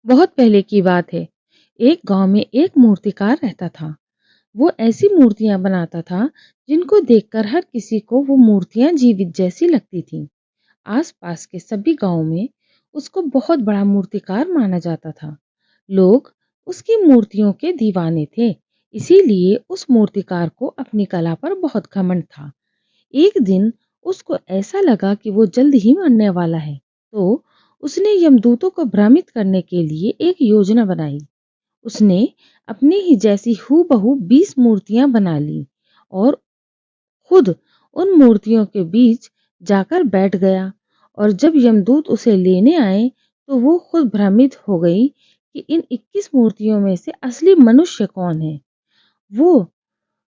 बहुत पहले की बात है। एक गांव में एक मूर्तिकार रहता था। वो ऐसी मूर्तियां बनाता था जिनको देखकर हर किसी को वो मूर्तियां जीवित जैसी लगती थीं। आसपास के सभी गांवों में उसको बहुत बड़ा मूर्तिकार माना जाता था। लोग उसकी मूर्तियों के दीवाने थे। इसीलिए उस मूर्तिकार को अपनी कला पर बहुत घमंड था। एक दिन उसको ऐसा लगा कि वो जल्द ही मरने वाला है, तो उसने यमदूतों को भ्रमित करने के लिए एक योजना बनाई। उसने अपने ही जैसी हूबहू 20 मूर्तियां बना ली और खुद उन मूर्तियों के बीच जाकर बैठ गया। और जब यमदूत उसे लेने आए तो वो खुद भ्रमित हो गई कि इन 21 मूर्तियों में से असली मनुष्य कौन है। वो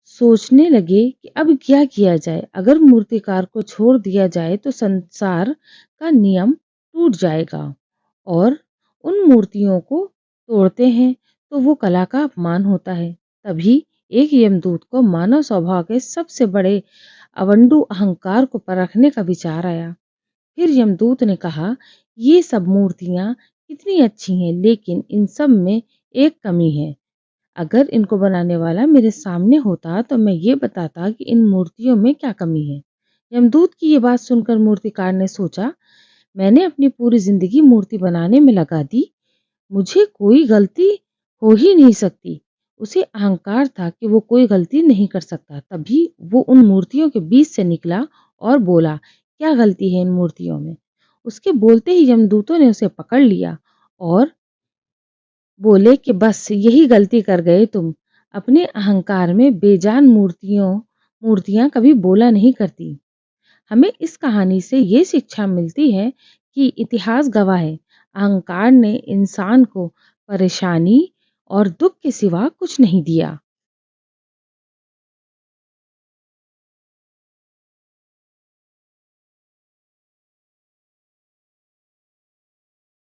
सोचने लगे कि अब क्या किया जाए। अगर मूर्तिकार को छोड़ दिया जाए तो संसार का नियम टूट जाएगा और उन मूर्तियों को तोड़ते हैं तो वो कला का अपमान होता है। तभी एक यमदूत को मानव स्वभाव के सबसे बड़े अवंडू अहंकार को परखने का विचार आया। फिर यमदूत ने कहा, ये सब मूर्तियां कितनी अच्छी हैं, लेकिन इन सब में एक कमी है। अगर इनको बनाने वाला मेरे सामने होता तो मैं ये बताता कि इन मूर्तियों में क्या कमी है। यमदूत की ये बात सुनकर मूर्तिकार ने सोचा, मैंने अपनी पूरी जिंदगी मूर्ति बनाने में लगा दी, मुझे कोई गलती हो ही नहीं सकती। उसे अहंकार था कि वो कोई गलती नहीं कर सकता। तभी वो उन मूर्तियों के बीच से निकला और बोला, क्या गलती है इन मूर्तियों में। उसके बोलते ही यमदूतों ने उसे पकड़ लिया और बोले कि बस यही गलती कर गए तुम। अपने अहंकार में बेजान मूर्तियां कभी बोला नहीं करती। हमें इस कहानी से ये शिक्षा मिलती है कि इतिहास गवाह है, अहंकार ने इंसान को परेशानी और दुख के सिवा कुछ नहीं दिया।